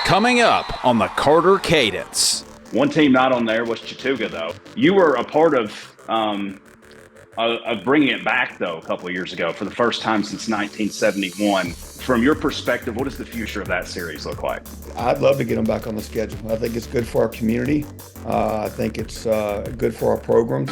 Coming up on the Carter Cadence. One team not on there was Chattooga, though. You were a part of bringing it back, though, a couple of years ago for the first time since 1971. From your perspective, what does the future of that series look like? I'd love to get them back on the schedule. I think it's good for our community. I think it's good for our programs.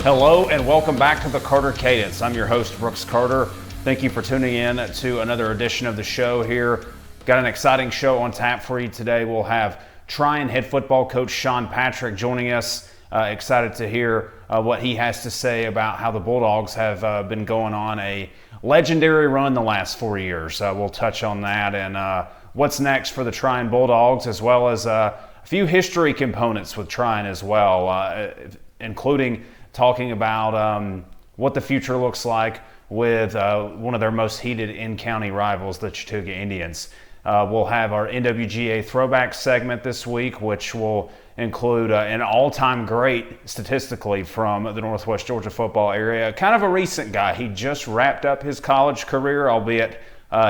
Hello and welcome back to the Carter Cadence. I'm your host, Brooks Carter. Thank you for tuning in to another edition of the show here. Got an exciting show on tap for you today. We'll have Trion head football coach Sean Patrick joining us. Excited to hear what he has to say about how the Bulldogs have been going on a legendary run the last 4 years. We'll touch on that and what's next for the Trion Bulldogs, as well as a few history components with Trion as well, including talking about what the future looks like with one of their most heated in-county rivals, the Chattooga Indians. We'll have our NWGA Throwback segment this week, which will include an all-time great statistically from the Northwest Georgia football area. Kind of a recent guy. He just wrapped up his college career, albeit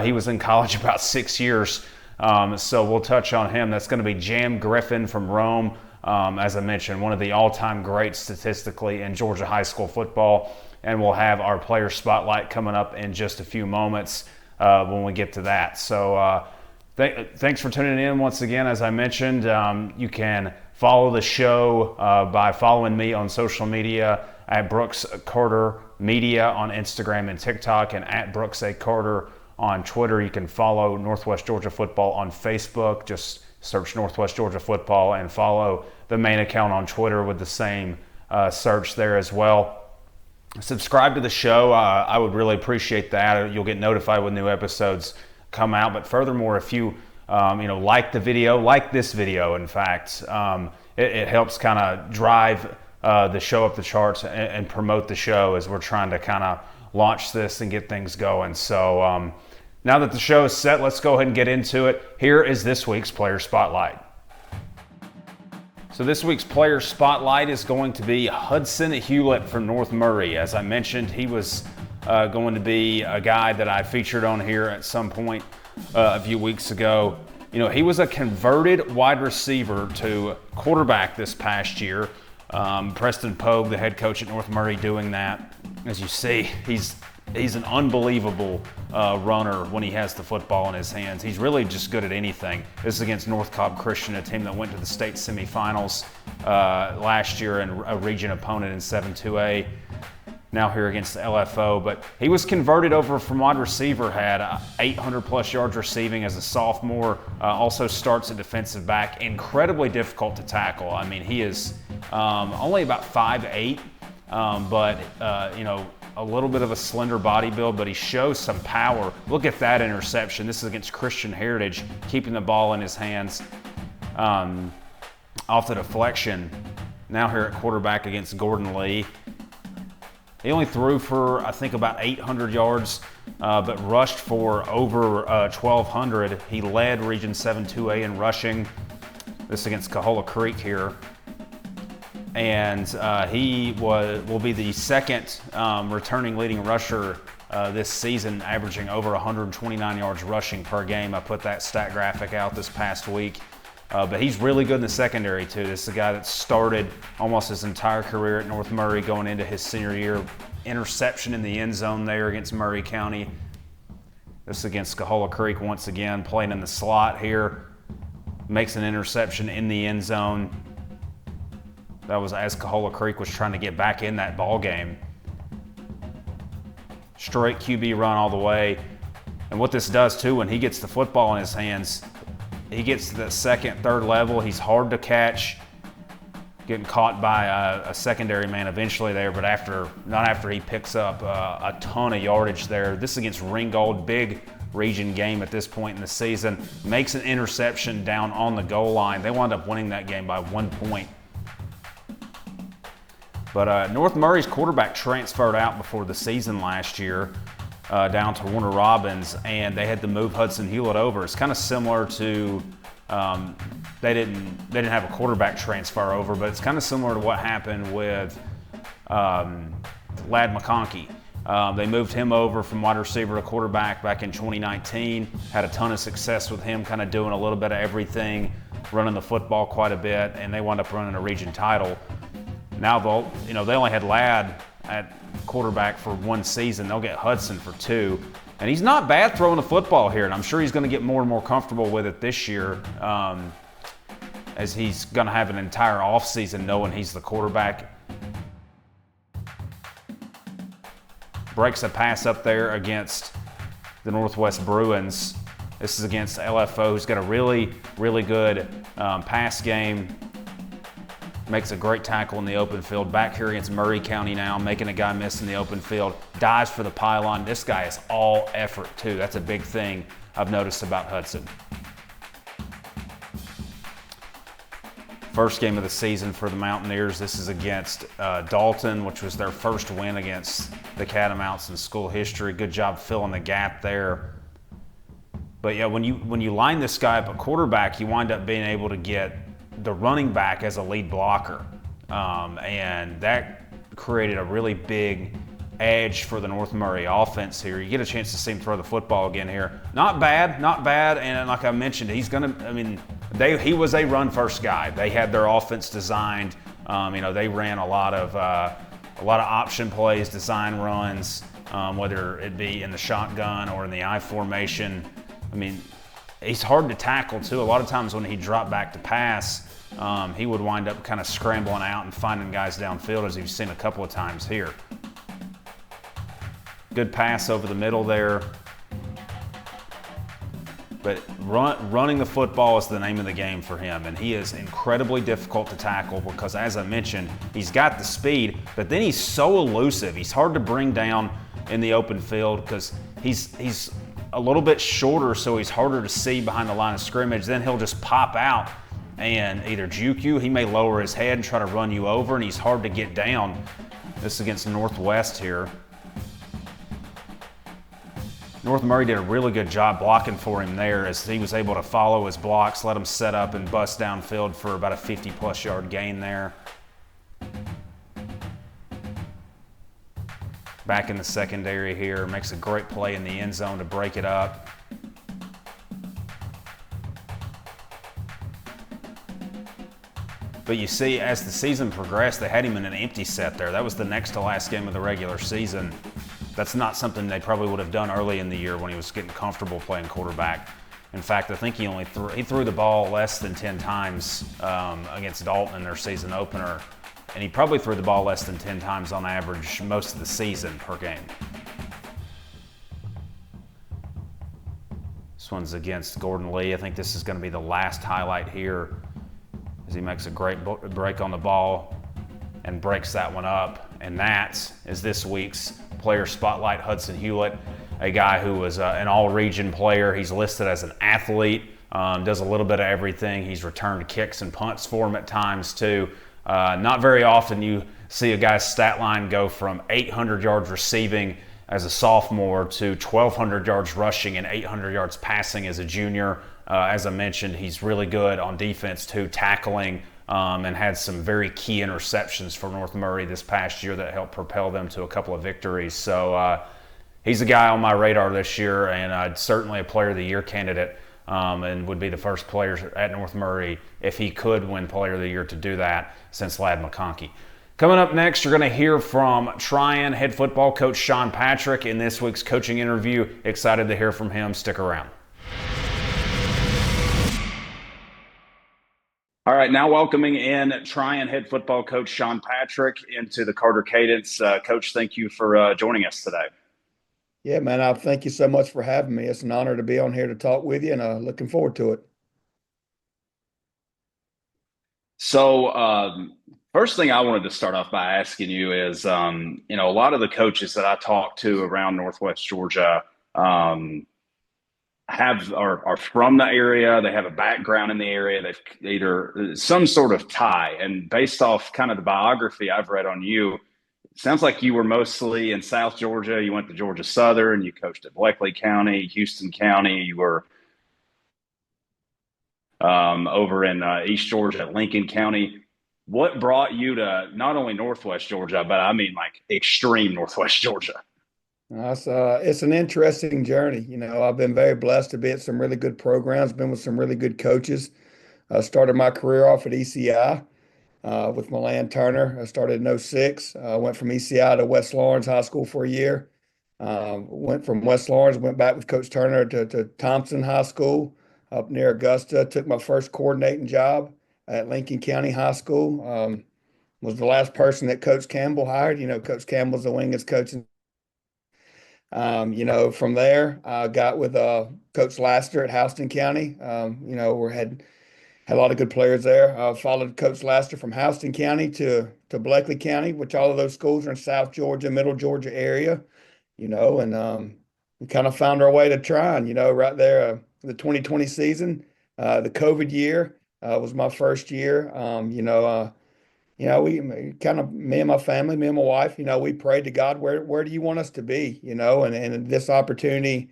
he was in college about 6 years. So we'll touch on him. That's going to be Griffin from Rome. As I mentioned, one of the all-time greats statistically in Georgia high school football. And we'll have our player spotlight coming up in just a few moments when we get to that. So thanks for tuning in once again. As I mentioned, you can follow the show by following me on social media at Brooks Carter Media on Instagram and TikTok, and at Brooks A. Carter on Twitter. You can follow Northwest Georgia Football on Facebook. Just search Northwest Georgia Football and follow the main account on Twitter with the same search there as well. Subscribe to the show. I would really appreciate that. You'll get notified when new episodes come out. But furthermore, if you like the video, like this video, in fact, it helps kind of drive the show up the charts and promote the show as we're trying to kind of launch this and get things going. So now that the show is set, let's go ahead and get into it. Here is this week's Player Spotlight. So this week's Player Spotlight is going to be Hudson Hulett from North Murray. As I mentioned, he was going to be a guy that I featured on here at some point a few weeks ago. You know, he was a converted wide receiver to quarterback this past year. Preston Pogue, the head coach at North Murray, doing that. As you see, he's an unbelievable runner when he has the football in his hands. He's really just good at anything. This is against North Cobb Christian, a team that went to the state semifinals last year and a region opponent in 7-2A. Now here against the LFO. But he was converted over from wide receiver, had 800 plus yards receiving as a sophomore. Also starts at defensive back. Incredibly difficult to tackle. I mean, he is only about 5'8", but a little bit of a slender body build, but he shows some power. Look at that interception. This is against Christian Heritage, keeping the ball in his hands off the deflection. Now here at quarterback against Gordon Lee. He only threw for, I think, about 800 yards, but rushed for over 1,200. He led Region 7-2A in rushing. This against Cahola Creek here. And he will be the second returning leading rusher this season, averaging over 129 yards rushing per game. I put that stat graphic out this past week. But he's really good in the secondary, too. This is a guy that started almost his entire career at North Murray going into his senior year. Interception in the end zone there against Murray County. This against Cahola Creek once again, playing in the slot here. Makes an interception in the end zone. That was as Cahola Creek was trying to get back in that ball game. Straight QB run all the way. And what this does too, when he gets the football in his hands, he gets to the second, third level. He's hard to catch. Getting caught by a secondary man eventually there, but not after he picks up a ton of yardage there. This is against Ringgold, big region game at this point in the season. Makes an interception down on the goal line. They wound up winning that game by 1 point. But North Murray's quarterback transferred out before the season last year down to Warner Robins, and they had to move Hudson Hulett over. It's kind of similar to they didn't have a quarterback transfer over, but it's kind of similar to what happened with Ladd McConkey. They moved him over from wide receiver to quarterback back in 2019. Had a ton of success with him, kind of doing a little bit of everything, running the football quite a bit, and they wound up running a region title. Now they only had Ladd at quarterback for 1 season. They'll get Hudson for 2. And he's not bad throwing the football here, and I'm sure he's going to get more and more comfortable with it this year as he's going to have an entire offseason knowing he's the quarterback. Breaks a pass up there against the Northwest Bruins. This is against LFO, who's got a really, really good pass game. Makes a great tackle in the open field. Back here against Murray County now, making a guy miss in the open field. Dives for the pylon. This guy is all effort, too. That's a big thing I've noticed about Hudson. First game of the season for the Mountaineers. This is against Dalton, which was their first win against the Catamounts in school history. Good job filling the gap there. But yeah, when you line this guy up at quarterback, you wind up being able to get the running back as a lead blocker. And that created a really big edge for the North Murray offense here. You get a chance to see him throw the football again here. Not bad. And like I mentioned, he was a run-first guy. They had their offense designed. They ran a lot of option plays, design runs, whether it be in the shotgun or in the I formation. He's hard to tackle too. A lot of times when he dropped back to pass, he would wind up kind of scrambling out and finding guys downfield, as you've seen a couple of times here. Good pass over the middle there. But running the football is the name of the game for him, and he is incredibly difficult to tackle because, as I mentioned, he's got the speed, but then he's so elusive. He's hard to bring down in the open field because he's a little bit shorter, so he's harder to see behind the line of scrimmage. Then he'll just pop out and either juke you. He may lower his head and try to run you over, and he's hard to get down. This is against Northwest here. North Murray did a really good job blocking for him there as he was able to follow his blocks, let him set up and bust downfield for about a 50-plus yard gain there. Back in the secondary here, makes a great play in the end zone to break it up. But you see, as the season progressed, they had him in an empty set there. That was the next to last game of the regular season. That's not something they probably would have done early in the year when he was getting comfortable playing quarterback. In fact, I think he threw the ball less than 10 times against Dalton in their season opener. And he probably threw the ball less than 10 times on average most of the season per game. This one's against Gordon Lee. I think this is going to be the last highlight here as he makes a great break on the ball and breaks that one up. And that is this week's Player Spotlight, Hudson Hulett, a guy who was an all-region player. He's listed as an athlete, does a little bit of everything. He's returned kicks and punts for him at times too. Not very often you see a guy's stat line go from 800 yards receiving as a sophomore to 1,200 yards rushing and 800 yards passing as a junior. As I mentioned, he's really good on defense too, tackling, and had some very key interceptions for North Murray this past year that helped propel them to a couple of victories. So he's a guy on my radar this year, and certainly a Player of the Year candidate, and would be the first player at North Murray, if he could win Player of the Year, to do that since Ladd McConkey. Coming up next, you're going to hear from Trion head football coach Sean Patrick in this week's coaching interview. Excited to hear from him. Stick around. All right, now welcoming in Trion head football coach Sean Patrick into the Carter Cadence. Coach, thank you for joining us today. Yeah, man, I thank you so much for having me. It's an honor to be on here to talk with you, and looking forward to it. So first thing I wanted to start off by asking you is, a lot of the coaches that I talk to around Northwest Georgia, are from the area. They have a background in the area. They've either some sort of tie. And based off kind of the biography I've read on you, it sounds like you were mostly in South Georgia. You went to Georgia Southern. You coached at Bleckley County, Houston County. You were over in East Georgia at Lincoln County. What brought you to not only Northwest Georgia, but I mean like extreme Northwest Georgia? It's an interesting journey. I've been very blessed to be at some really good programs, been with some really good coaches. I started my career off at ECI with Milan Turner. I started in '06. Went from ECI to West Lawrence High School for a year. Went from West Lawrence, went back with Coach Turner to Thompson High School up near Augusta. Took my first coordinating job at Lincoln County High School. Was the last person that Coach Campbell hired. Coach Campbell's the wingers coach. From there, I got with Coach Laster at Houston County. We had a lot of good players there. Followed Coach Laster from Houston County to Bleckley County, which all of those schools are in South Georgia, Middle Georgia area. And we kind of found our way to Trion. Right there, the 2020 season, the COVID year was my first year. We kind of, me and my family, me and my wife, we prayed to God, where do you want us to be? And this opportunity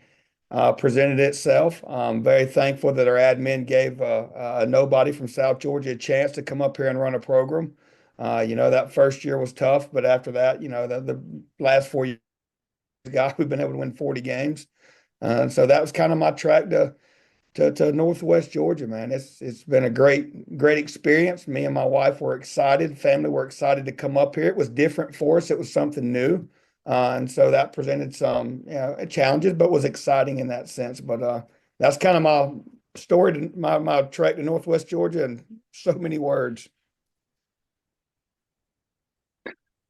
presented itself. I'm very thankful that our admin gave a nobody from South Georgia a chance to come up here and run a program. That first year was tough, but after that, the last 4 years, we've been able to win 40 games. And so that was kind of my track to Northwest Georgia, man. It's been a great experience. Me and my wife were excited. Family were excited to come up here. It was different for us. It was something new. And so that presented some challenges, but was exciting in that sense. But that's kind of my story, my trek to Northwest Georgia in so many words.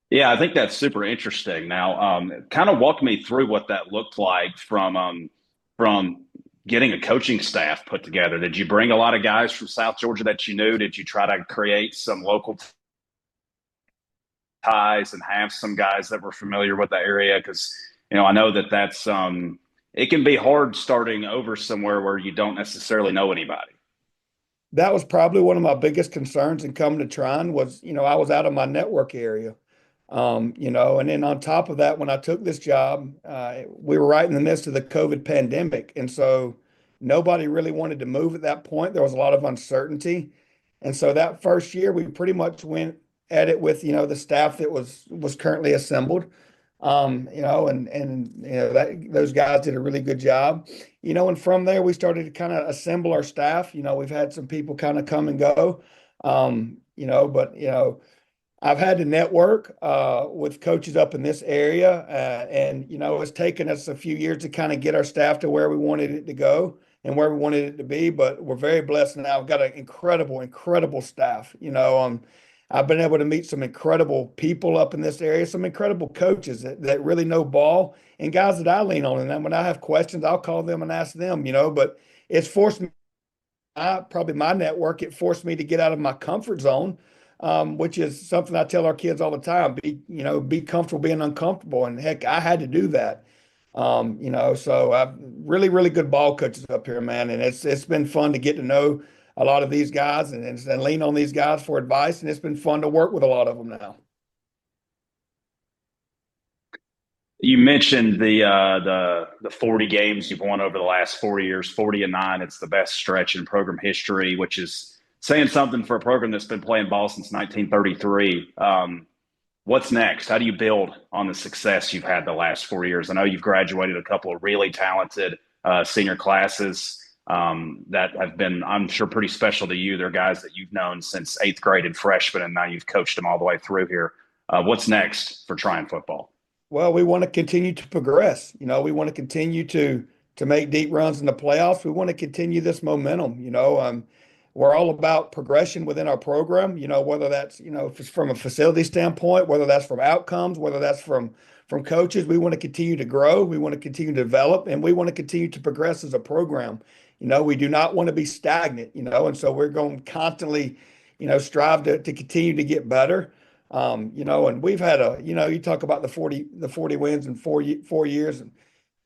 Yeah, I think that's super interesting. Now, kind of walk me through what that looked like from getting a coaching staff put together. Did you bring a lot of guys from South Georgia that you knew? Did you try to create some local ties and have some guys that were familiar with the area? Because I know that's it can be hard starting over somewhere where you don't necessarily know anybody. That was probably one of my biggest concerns in coming to Trion was, I was out of my network area. And then on top of that, when I took this job, we were right in the midst of the COVID pandemic. And so nobody really wanted to move at that point. There was a lot of uncertainty. And so that first year, we pretty much went at it with, the staff that was currently assembled. Those guys did a really good job. And from there, we started to kind of assemble our staff. We've had some people kind of come and go. I've had to network with coaches up in this area, and it's taken us a few years to kind of get our staff to where we wanted it to go and where we wanted it to be. But we're very blessed now. We've got an incredible staff. I've been able to meet some incredible people up in this area, some incredible coaches that really know ball, and guys that I lean on. And then when I have questions, I'll call them and ask them. But it's forced me. Probably my network. It forced me to get out of my comfort zone. Which is something I tell our kids all the time, be comfortable being uncomfortable. And heck, I had to do that. So I've really good ball coaches up here, man. And it's been fun to get to know a lot of these guys and lean on these guys for advice. And it's been fun to work with a lot of them now. You mentioned the 40 games you've won over the last 4 years, 40-9. It's the best stretch in program history, which is saying something for a program that's been playing ball since 1933. What's next? How do you build on the success you've had the last 4 years? I know you've graduated a couple of really talented senior classes that have been, I'm sure, pretty special to you. They're guys that you've known since 8th grade and freshman, and now you've coached them all the way through here. What's next for Trion football? Well, we want to continue to progress. We want to continue to make deep runs in the playoffs. We want to continue this momentum. We're all about progression within our program, whether that's, if it's from a facility standpoint, whether that's from outcomes, whether that's from coaches. We want to continue to grow. We want to continue to develop, and we want to continue to progress as a program. We do not want to be stagnant, and so we're going to constantly, strive to continue to get better. And we've had you talk about the 40 wins in 4 years. And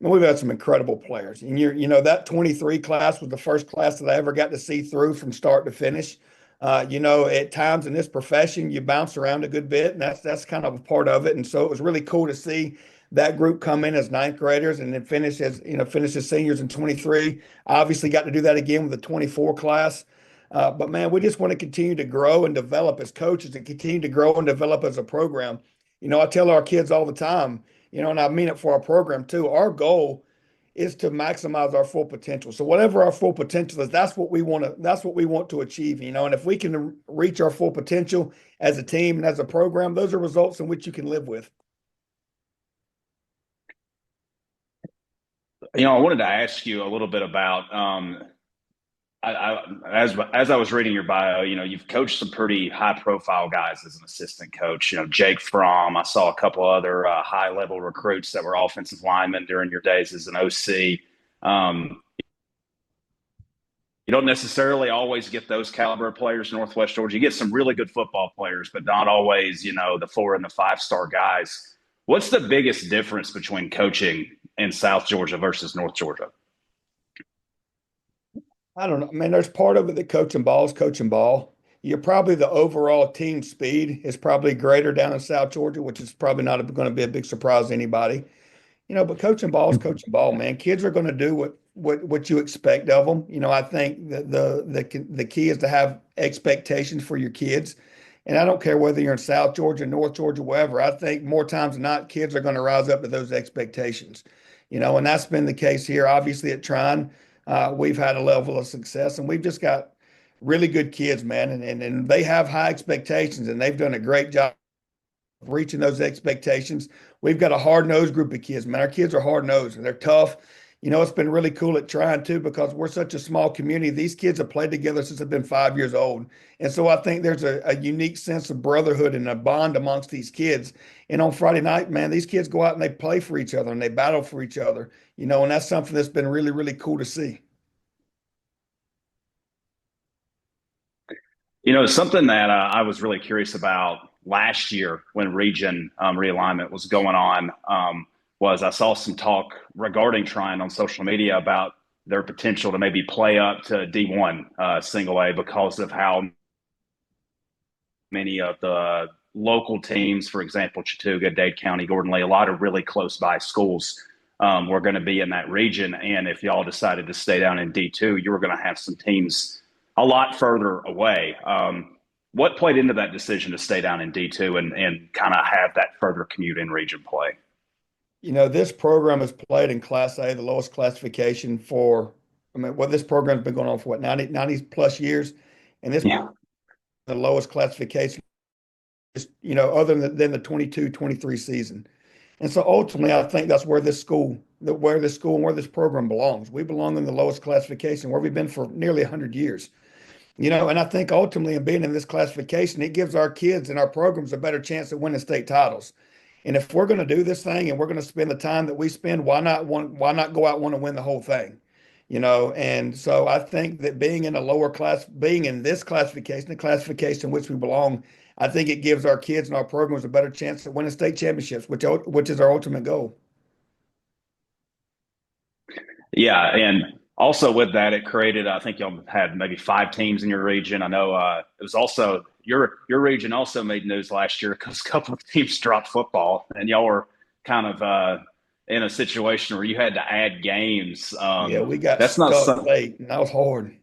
And we've had some incredible players. And that 23 class was the first class that I ever got to see through from start to finish. At times in this profession, you bounce around a good bit, and that's kind of a part of it. And so it was really cool to see that group come in as ninth graders and then finish as seniors in 23. I obviously got to do that again with the 24 class. But man, we just want to continue to grow and develop as coaches and continue to grow and develop as a program. I tell our kids all the time, and I mean it for our program too. Our goal is to maximize our full potential. So whatever our full potential is, that's what we want to achieve, and if we can reach our full potential as a team and as a program, those are results in which you can live with. I wanted to ask you a little bit about as I was reading your bio, you've coached some pretty high profile guys as an assistant coach. Jake Fromm. I saw a couple other high level recruits that were offensive linemen during your days as an OC. You don't necessarily always get those caliber of players in Northwest Georgia. You get some really good football players, but not always, the 4 and the 5-star guys. What's the biggest difference between coaching in South Georgia versus North Georgia? I don't know. I mean, there's part of it that coaching ball is coaching ball. You're probably the overall team speed is probably greater down in South Georgia, which is probably not going to be a big surprise to anybody. But coaching ball is coaching ball, man. Kids are going to do what you expect of them. I think that the key is to have expectations for your kids. And I don't care whether you're in South Georgia, North Georgia, wherever. I think more times than not, kids are going to rise up to those expectations. And that's been the case here. Obviously at Trion, we've had a level of success, and we've just got really good kids, man. And they have high expectations, and they've done a great job of reaching those expectations. We've got a hard-nosed group of kids, man. Our kids are hard-nosed, and they're tough. It's been really cool at Trion, too, because we're such a small community. These kids have played together since they've been 5 years old. And so I think there's a unique sense of brotherhood and a bond amongst these kids. And on Friday night, man, these kids go out and they play for each other and they battle for each other, and that's something that's been really, really cool to see. Something that I was really curious about last year when region realignment was going on was I saw some talk regarding Trion on social media about their potential to maybe play up to D1 single A because of how many of the local teams, for example, Chattooga, Dade County, Gordon Lee, a lot of really close by schools were going to be in that region. And if y'all decided to stay down in D2, you were going to have some teams a lot further away. What played into that decision to stay down in D2 and kind of have that further commute in region play? This program has played in Class A, the lowest classification this program's been going on for 90 plus years. And this the lowest classification, other than the 22-23 season. And so ultimately, I think that's where this school and where this program belongs. We belong in the lowest classification where we've been for nearly 100 years. And I think ultimately in being in this classification, it gives our kids and our programs a better chance at winning state titles. And if we're going to do this thing and we're going to spend the time that we spend, why not go out and want to win the whole thing? And so I think that being in this classification, the classification in which we belong, I think it gives our kids and our programs a better chance at winning state championships, which is our ultimate goal. Yeah, and also with that, it created, I think y'all had maybe 5 teams in your region. I know it was also your region also made news last year because a couple of teams dropped football, and y'all were kind of in a situation where you had to add games. We got stuck late, and that was hard.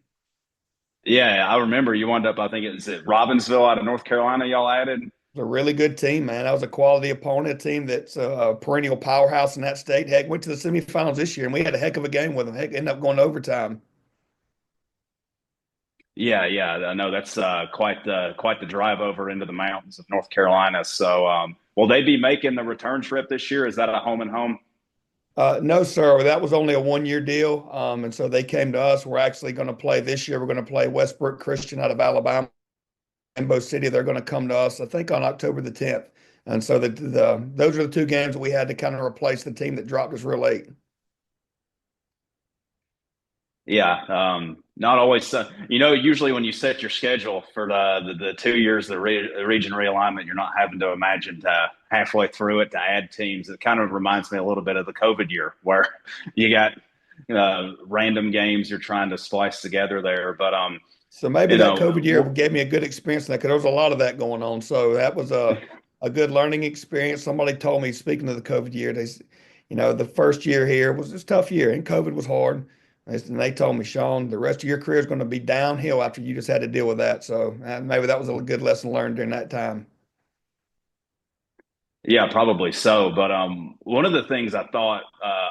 Yeah, I remember you wound up, I think it was at Robbinsville out of North Carolina y'all added. A really good team, man. That was a quality opponent, a team that's a perennial powerhouse in that state. Heck, went to the semifinals this year, and we had a heck of a game with them. Heck, ended up going to overtime. Yeah, I know that's quite the drive over into the mountains of North Carolina. So, will they be making the return trip this year? Is that a home and home? No, sir. That was only a 1-year deal, and so they came to us. We're actually going to play this year. We're going to play Westbrook Christian out of Alabama. Rainbow City, they're going to come to us, I think, on October the 10th. And so those are the 2 games that we had to kind of replace the team that dropped us real late. Yeah, Not always. Usually when you set your schedule for the 2 years, the region realignment, you're not having to imagine halfway through it to add teams. It kind of reminds me a little bit of the COVID year where you got random games you're trying to splice together there. But so maybe that COVID year gave me a good experience because there was a lot of that going on. So that was a good learning experience. Somebody told me, speaking of the COVID year, the first year here was a tough year and COVID was hard. And they told me, Sean, the rest of your career is going to be downhill after you just had to deal with that. So maybe that was a good lesson learned during that time. Yeah, probably so. But one of the things I thought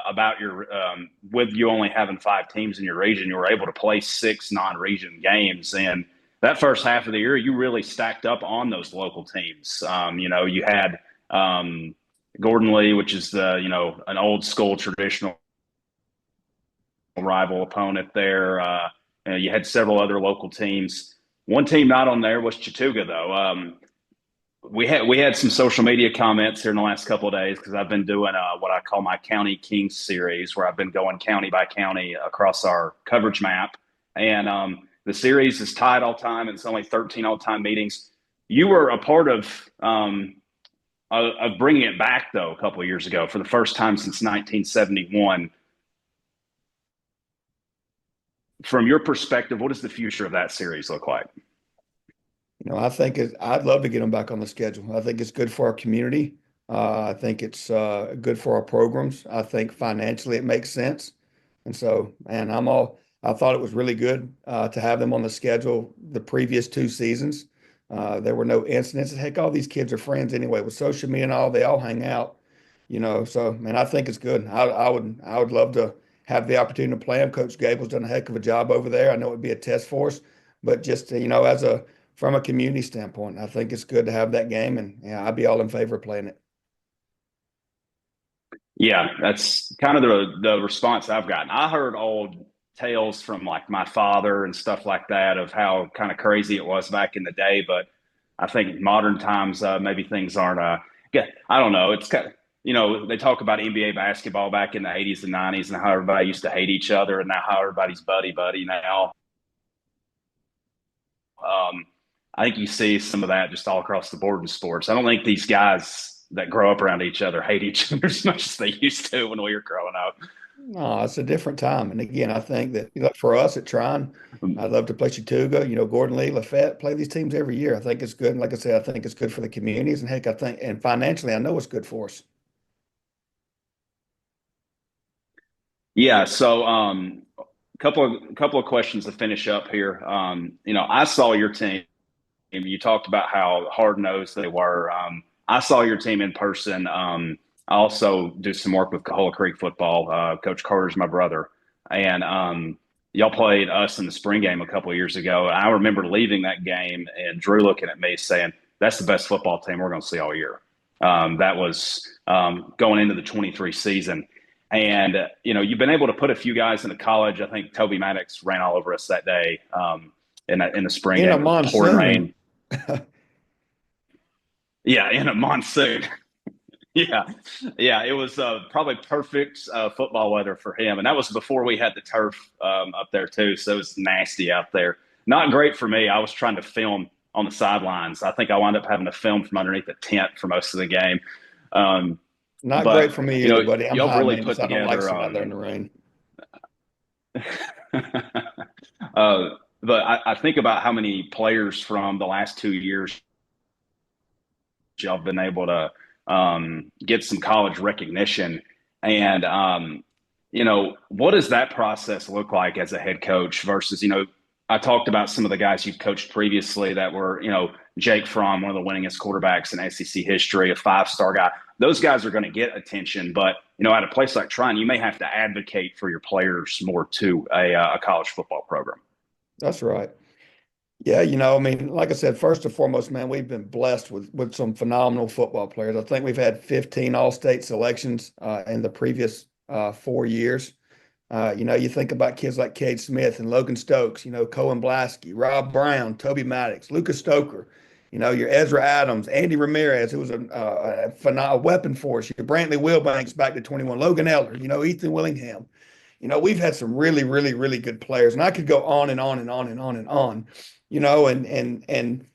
about your with you only having 5 teams in your region, you were able to play 6 non-region games. And that first half of the year, you really stacked up on those local teams. You had Gordon Lee, which is an old school traditional rival opponent there. You had several other local teams. One team not on there was Chattooga, though. We had some social media comments here in the last couple of days because I've been doing what I call my County Kings series, where I've been going county by county across our coverage map. And the series is tied all time, and it's only 13 all-time meetings. You were a part of bringing it back, though, a couple of years ago for the first time since 1971. From your perspective, what does the future of that series look like? I think I'd love to get them back on the schedule. I think it's good for our community. I think it's good for our programs. I think financially it makes sense. And so, I thought it was really good to have them on the schedule the previous 2 seasons. There were no incidents. Heck, all these kids are friends anyway. With social media and all, they all hang out, So, I think it's good. I would love to have the opportunity to play them. Coach Gable's done a heck of a job over there. I know it'd be a test for us, but just, from a community standpoint, I think it's good to have that game, and I'd be all in favor of playing it. Yeah, that's kind of the response I've gotten. I heard old tales from like my father and stuff like that of how kind of crazy it was back in the day, but I think modern times maybe things aren't. I don't know. It's kind of, they talk about NBA basketball back in the 80s and 90s and how everybody used to hate each other, and now how everybody's buddy now. I think you see some of that just all across the board in sports. I don't think these guys that grow up around each other hate each other as much as they used to when we were growing up. No, it's a different time. And again, I think that for us at Trion, I'd love to play Chattooga, Gordon Lee, Lafayette, play these teams every year. I think it's good. And like I said, I think it's good for the communities. And heck, I think, and financially, I know it's good for us. Yeah. So, couple of questions to finish up here. I saw your team. You talked about how hard-nosed they were. I saw your team in person. I also do some work with Hulett Creek football. Coach Carter's my brother. And y'all played us in the spring game a couple of years ago. I remember leaving that game and Drew looking at me saying, that's the best football team we're going to see all year. That was going into the 23 season. And, you've been able to put a few guys into college. I think Toby Maddox ran all over us that day in the spring game. Pouring rain. Yeah, in a monsoon. Yeah, it was probably perfect football weather for him. And that was before we had the turf up there, too. So it was nasty out there. Not great for me. I was trying to film on the sidelines. I think I wound up having to film from underneath the tent for most of the game. Not great for me either, buddy. Y'all really put together. I don't like sitting out there in the rain. But I think about how many players from the last 2 years y'all have been able to get some college recognition. And, what does that process look like as a head coach versus, I talked about some of the guys you've coached previously that were, Jake Fromm, one of the winningest quarterbacks in SEC history, a 5-star guy. Those guys are going to get attention. But, at a place like Trion, you may have to advocate for your players more to a college football program. That's right. Yeah, like I said, first and foremost, man, we've been blessed with some phenomenal football players. I think we've had 15 all-state selections in the previous 4 years. You think about kids like Cade Smith and Logan Stokes, Cohen Blasky, Rob Brown, Toby Maddox, Lucas Stoker, your Ezra Adams, Andy Ramirez, who was a phenomenal weapon for us. Your Brantley Wilbanks back to 21, Logan Eller, Ethan Willingham. we've had some really, really, really good players, and I could go on and on and on and on and on, and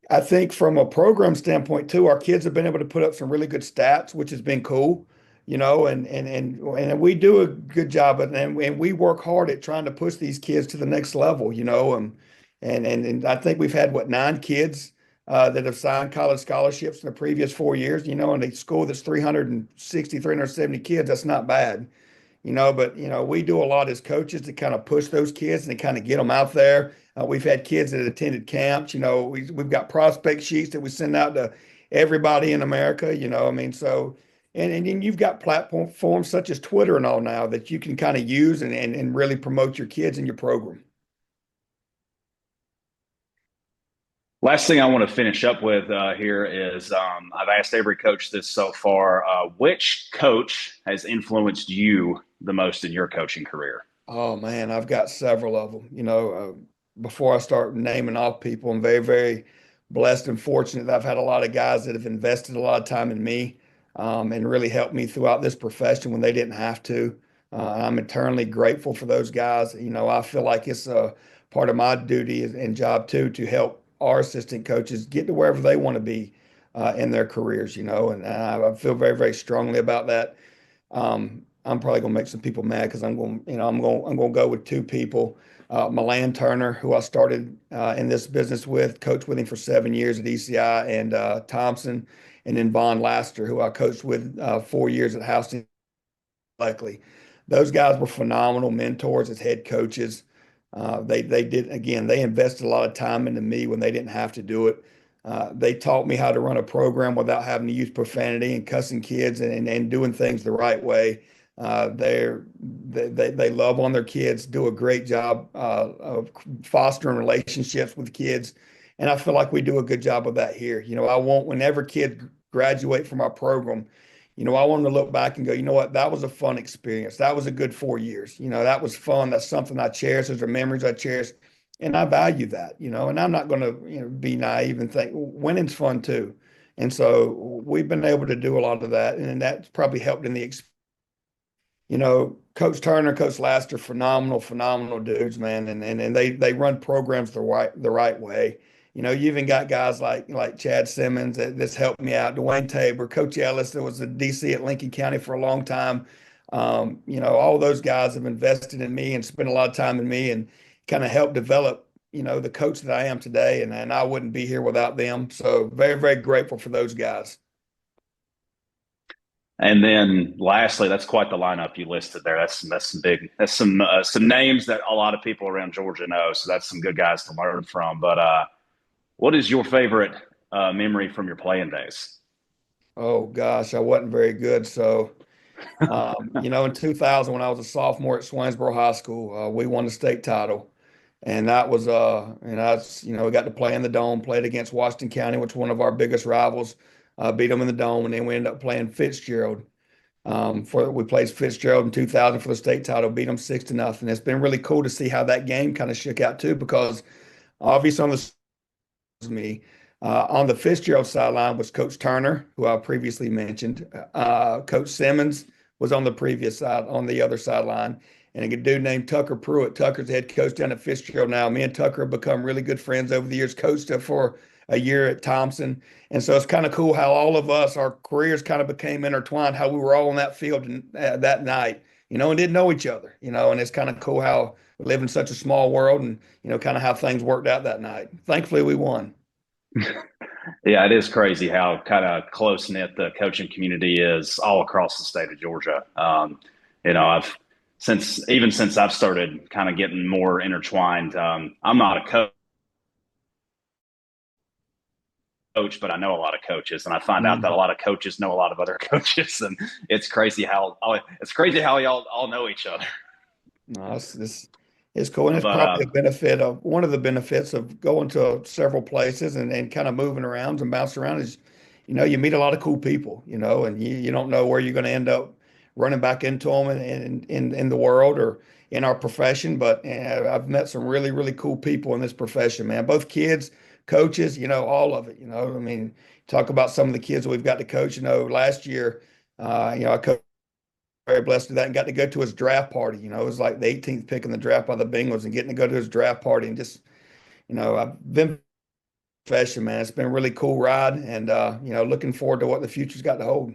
I think from a program standpoint too, our kids have been able to put up some really good stats, which has been cool, and we do a good job and we work hard at trying to push these kids to the next level, and I think we've had 9 kids that have signed college scholarships in the previous 4 years, in a school that's 360, 370 kids. That's not bad. But we do a lot as coaches to kind of push those kids and to kind of get them out there. We've had kids that attended camps. We've got prospect sheets that we send out to everybody in America. So and then you've got platforms such as Twitter and all now that you can kind of use and really promote your kids in your program. Last thing I want to finish up with here is I've asked every coach this so far. Which coach has influenced you the most in your coaching career? Oh man, I've got several of them. Before I start naming off people, I'm very, very blessed and fortunate that I've had a lot of guys that have invested a lot of time in me and really helped me throughout this profession when they didn't have to. I'm eternally grateful for those guys. I feel like it's a part of my duty and job too to help our assistant coaches get to wherever they want to be in their careers, and I feel very, very strongly about that. I'm probably going to make some people mad because I'm going to go with 2 people. Milan Turner, who I started in this business with, coached with him for 7 years at ECI, and Thompson, and then Von Laster, who I coached with 4 years at Houston. Likely, those guys were phenomenal mentors as head coaches. They invested a lot of time into me when they didn't have to do it. They taught me how to run a program without having to use profanity and cussing kids and doing things the right way. They love on their kids, do a great job of fostering relationships with kids. And I feel like we do a good job of that here. Whenever kids graduate from our program, I want them to look back and go, you know what, that was a fun experience. That was a good 4 years. That was fun. That's something I cherish. Those are memories I cherish. And I value that, and I'm not going to, be naive and think winning's fun too. And so we've been able to do a lot of that. And that's probably helped in the experience. Coach Turner, Coach Laster, phenomenal dudes, man. And they run programs the right way. You even got guys like Chad Simmons that's helped me out, Dwayne Tabor, Coach Ellis that was the DC at Lincoln County for a long time. All those guys have invested in me and spent a lot of time in me and kind of helped develop, the coach that I am today. And I wouldn't be here without them. So very, very grateful for those guys. And then lastly, that's quite the lineup you listed there. That's some names that a lot of people around Georgia know. So that's some good guys to learn from. But what is your favorite memory from your playing days? Oh gosh, I wasn't very good. So, in 2000, when I was a sophomore at Swainsboro High School, we won the state title. And that was, we got to play in the Dome, played against Washington County, which was one of our biggest rivals, beat them in the Dome, and then we ended up playing Fitzgerald. We played Fitzgerald in 2000 for the state title, beat them 6-0. It's been really cool to see how that game kind of shook out too, because obviously on the Fitzgerald sideline was Coach Turner, who I previously mentioned. Coach Simmons was on the other sideline. And a dude named Tucker Pruitt. Tucker's the head coach down at Fitzgerald now. Me and Tucker have become really good friends over the years, coached for a year at Thompson. And so it's kind of cool how all of us, our careers kind of became intertwined, how we were all on that field that night, and didn't know each other, and it's kind of cool how we live in such a small world and, kind of how things worked out that night. Thankfully, we won. Yeah, it is crazy how kind of close-knit the coaching community is all across the state of Georgia. Since I've started kind of getting more intertwined, I'm not a coach, but I know a lot of coaches, and I find out that a lot of coaches know a lot of other coaches, and it's crazy how y'all all know each other. No, it's cool, and it's probably one of the benefits of going to several places and kind of moving around and bouncing around is, you meet a lot of cool people, and you don't know where you're going to end up running back into them in the world or in our profession. But I've met some really, really cool people in this profession, man. Both kids, coaches, all of it. Talk about some of the kids we've got to coach. Last year, I coached very blessed with that and got to go to his draft party. It was like the 18th pick in the draft by the Bengals and getting to go to his draft party and just, I've been profession, man. It's been a really cool ride and, looking forward to what the future's got to hold.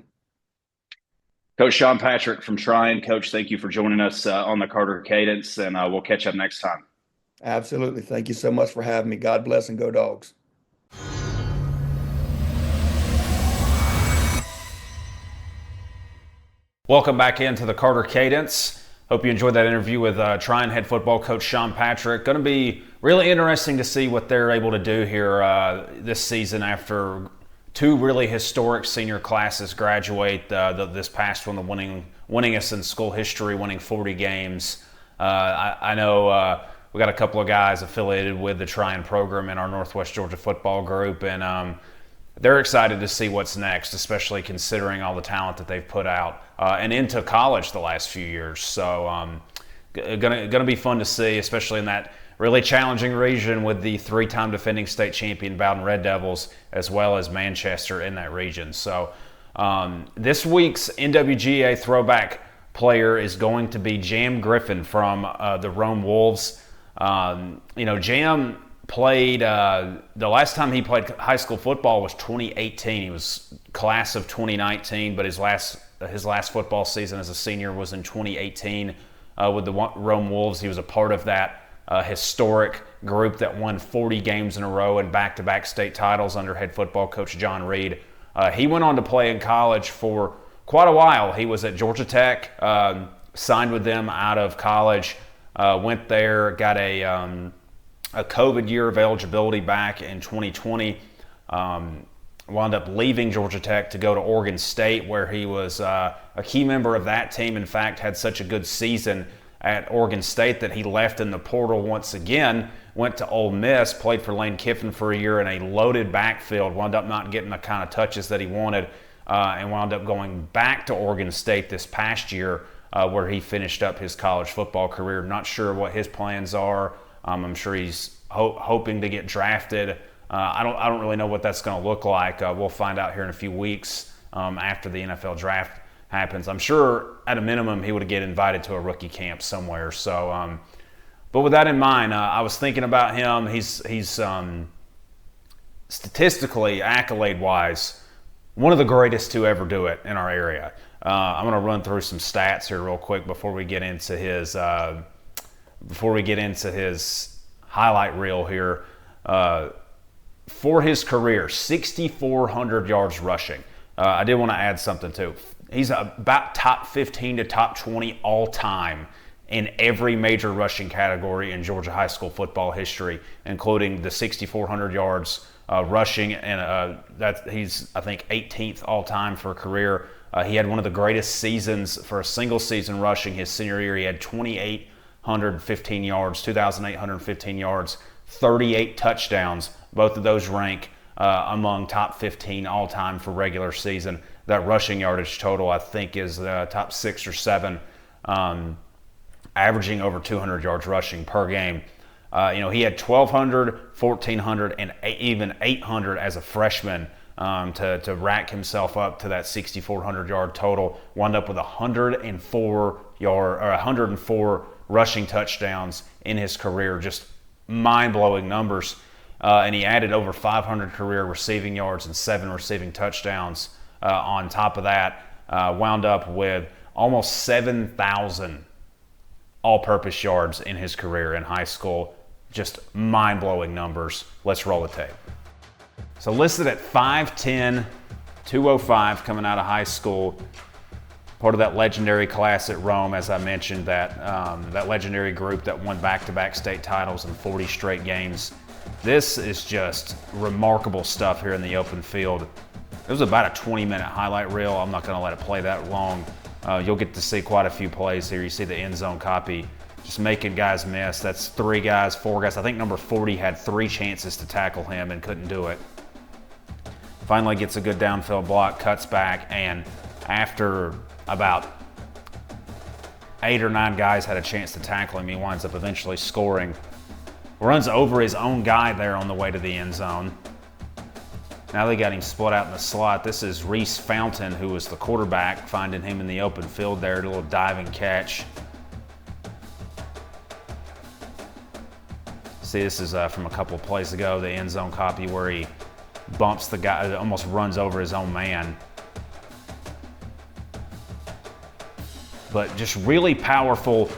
Coach Sean Patrick from Trion. Coach, thank you for joining us on the Carter Cadence, and we'll catch up next time. Absolutely. Thank you so much for having me. God bless and go Dogs. Welcome back into the Carter Cadence. Hope you enjoyed that interview with Trion head football coach Sean Patrick. Going to be really interesting to see what they're able to do here this season after two really historic senior classes graduate. This past one, the winningest in school history, winning 40 games. I know we got a couple of guys affiliated with the Trion program in our Northwest Georgia football group, and they're excited to see what's next, especially considering all the talent that they've put out and into college the last few years. So gonna be fun to see, especially in that really challenging region with the three-time defending state champion Bowden Red Devils, as well as Manchester in that region. So this week's NWGA Throwback player is going to be Jam Griffin from the Rome Wolves. Jam played, the last time he played high school football was 2018. He was class of 2019, but his last football season as a senior was in 2018 with the Rome Wolves. He was a part of that historic group that won 40 games in a row and back-to-back state titles under head football coach John Reed. He went on to play in college for quite a while. He was at Georgia Tech, signed with them out of college, went there, got a COVID year of eligibility back in 2020, wound up leaving Georgia Tech to go to Oregon State, where he was a key member of that team. In fact, had such a good season at Oregon State that he left in the portal once again, went to Ole Miss, played for Lane Kiffin for a year in a loaded backfield, wound up not getting the kind of touches that he wanted, and wound up going back to Oregon State this past year, where he finished up his college football career. Not sure what his plans are. I'm sure he's hoping to get drafted. I don't really know what that's going to look like. We'll find out here in a few weeks after the NFL draft happens. I'm sure at a minimum he would get invited to a rookie camp somewhere. So, but with that in mind, I was thinking about him. He's statistically, accolade-wise, one of the greatest to ever do it in our area. I'm going to run through some stats here real quick before we get into his highlight reel here. For his career, 6,400 yards rushing. I did want to add something too. He's about top 15 to top 20 all time in every major rushing category in Georgia high school football history, including the 6,400 yards rushing, and he's, I think, 18th all time for a career. He had one of the greatest seasons for a single season rushing his senior year. He had 2,815 yards, 2,815 yards, 38 touchdowns. Both of those rank among top 15 all time for regular season. That rushing yardage total, I think, is top 6 or 7, averaging over 200 yards rushing per game. He had 1,200, 1,400, and even 800 as a freshman to rack himself up to that 6,400 yard total. Wound up with 104 rushing touchdowns in his career. Just mind-blowing numbers. And he added over 500 career receiving yards and 7 receiving touchdowns on top of that. Wound up with almost 7,000 all-purpose yards in his career in high school. Just mind-blowing numbers. Let's roll the tape. So listed at 5'10", 205 coming out of high school. Part of that legendary class at Rome, as I mentioned, that legendary group that won back-to-back state titles in 40 straight games. This is just remarkable stuff here in the open field. It was about a 20-minute highlight reel. I'm not going to let it play that long. You'll get to see quite a few plays here. You see the end zone copy, just making guys miss. That's 3 guys, 4 guys. I think number 40 had 3 chances to tackle him and couldn't do it. Finally gets a good downfield block, cuts back, and after about 8 or 9 guys had a chance to tackle him, he winds up eventually scoring. Runs over his own guy there on the way to the end zone. Now they got him split out in the slot. This is Reese Fountain, who was the quarterback, finding him in the open field there, a little diving catch. See, this is from a couple of plays ago, the end zone copy where he bumps the guy, almost runs over his own man. But just really powerful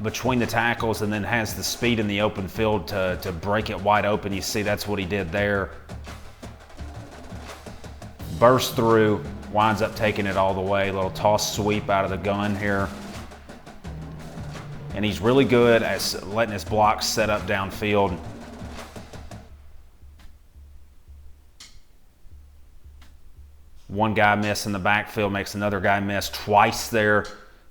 between the tackles, and then has the speed in the open field to break it wide open. You see that's what he did there. Burst through, winds up taking it all the way. Little toss sweep out of the gun here. And he's really good at letting his blocks set up downfield. One guy miss in the backfield, makes another guy miss twice there,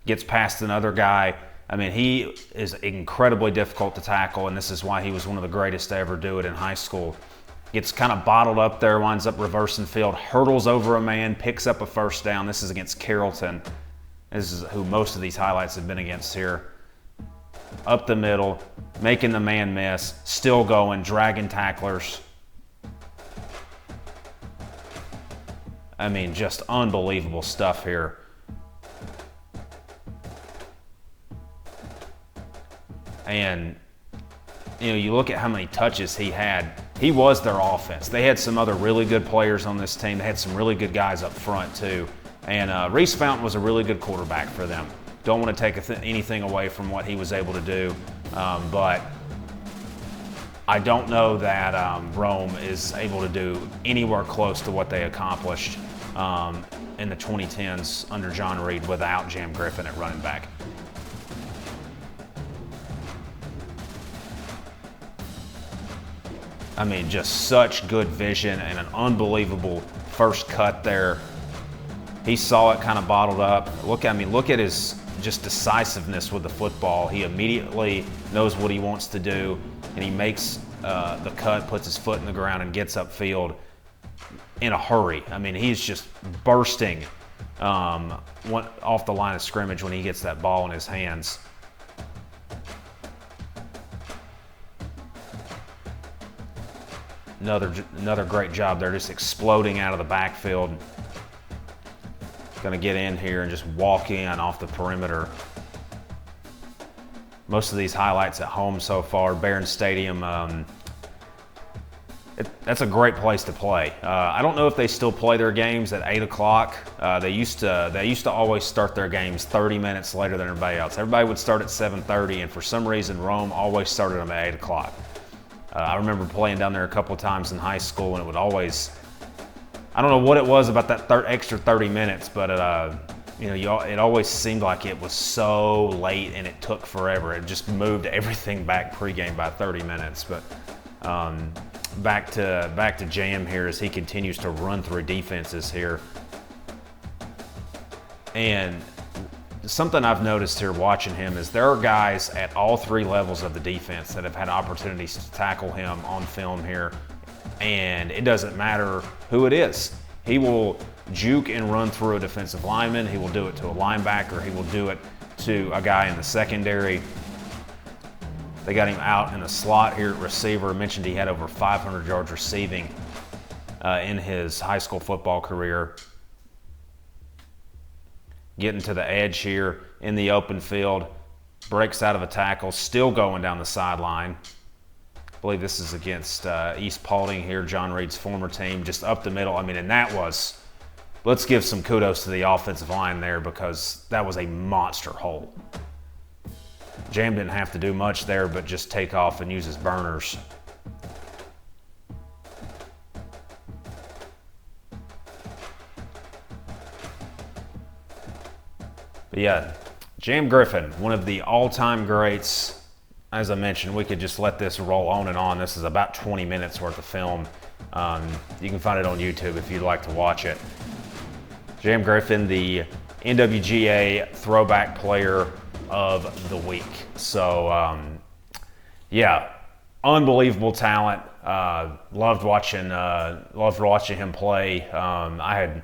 gets past another guy. I mean, he is incredibly difficult to tackle, and this is why he was one of the greatest to ever do it in high school. Gets kind of bottled up there, winds up reversing field, hurdles over a man, picks up a first down. This is against Carrollton. This is who most of these highlights have been against here. Up the middle, making the man miss, still going, dragging tacklers. I mean, just unbelievable stuff here. And, you know, you look at how many touches he had. He was their offense. They had some other really good players on this team. They had some really good guys up front, too. And Reese Fountain was a really good quarterback for them. Don't want to take anything away from what he was able to do, but I don't know that Rome is able to do anywhere close to what they accomplished in the 2010s under John Reed without Jam Griffin at running back. I mean, just such good vision and an unbelievable first cut there. He saw it kind of bottled up. Look at his just decisiveness with the football. He immediately knows what he wants to do, and he makes the cut, puts his foot in the ground, and gets upfield in a hurry. I mean, he's just bursting off the line of scrimmage when he gets that ball in his hands. Another great job there, just exploding out of the backfield. Going to get in here and just walk in off the perimeter. Most of these highlights at home so far. Barron Stadium, that's a great place to play. I don't know if they still play their games at 8 o'clock. They used to always start their games 30 minutes later than everybody else. Everybody would start at 7:30, and for some reason Rome always started them at 8 o'clock. I remember playing down there a couple of times in high school, and it would always, I don't know what it was about that extra 30 minutes, but it always seemed like it was so late and it took forever. It just moved everything back pregame by 30 minutes. But back to Jam here as he continues to run through defenses here. And something I've noticed here watching him is there are guys at all three levels of the defense that have had opportunities to tackle him on film here, and it doesn't matter who it is. He will juke and run through a defensive lineman. He will do it to a linebacker. He will do it to a guy in the secondary. They got him out in the slot here at receiver. I mentioned he had over 500 yards receiving in his high school football career. Getting to the edge here in the open field, breaks out of a tackle, still going down the sideline. I believe this is against East Paulding here, John Reed's former team, just up the middle. I mean, and that was, let's give some kudos to the offensive line there because that was a monster hole. Jam didn't have to do much there but just take off and use his burners. But yeah, Jam Griffin, one of the all-time greats. As I mentioned, we could just let this roll on and on. This is about 20 minutes worth of film. You can find it on YouTube if you'd like to watch it. Jam Griffin, the NWGA Throwback Player of the Week. So, yeah, unbelievable talent. Loved watching him play. I had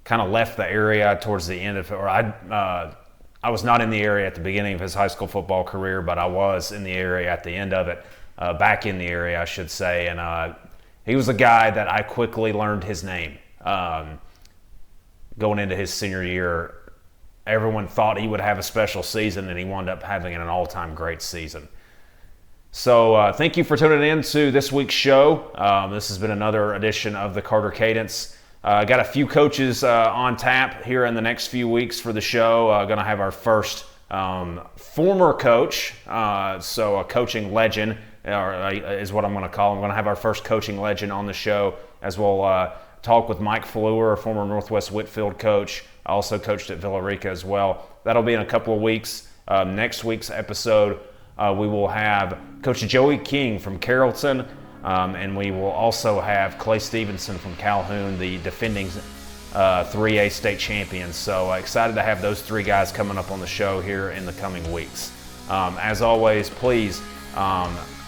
kind of left the area towards the end of it, or I was not in the area at the beginning of his high school football career, but I was in the area at the end of it, back in the area, I should say. And He was a guy that I quickly learned his name. Going into his senior year, everyone thought he would have a special season, and he wound up having an all-time great season. So thank you for tuning in to this week's show. This has been another edition of the Carter Cadence. Got a few coaches on tap here in the next few weeks for the show. Going to have our first former coach, so a coaching legend is what I'm going to call him. I'm going to have our first coaching legend on the show, as we'll talk with Mike Fleur, a former Northwest Whitfield coach. I also coached at Villarica as well. That'll be in a couple of weeks. Next week's episode, we will have Coach Joey King from Carrollton, and we will also have Clay Stevenson from Calhoun, the defending 3A state champions. So excited to have those three guys coming up on the show here in the coming weeks. As always, please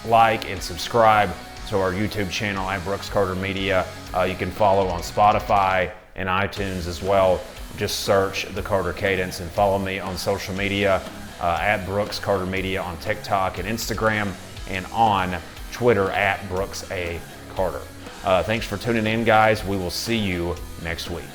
like and subscribe to our YouTube channel at Brooks Carter Media. You can follow on Spotify and iTunes as well. Just search the Carter Cadence and follow me on social media at Brooks Carter Media on TikTok and Instagram, and on Twitter at Brooks A. Carter. Thanks for tuning in, guys. We will see you next week.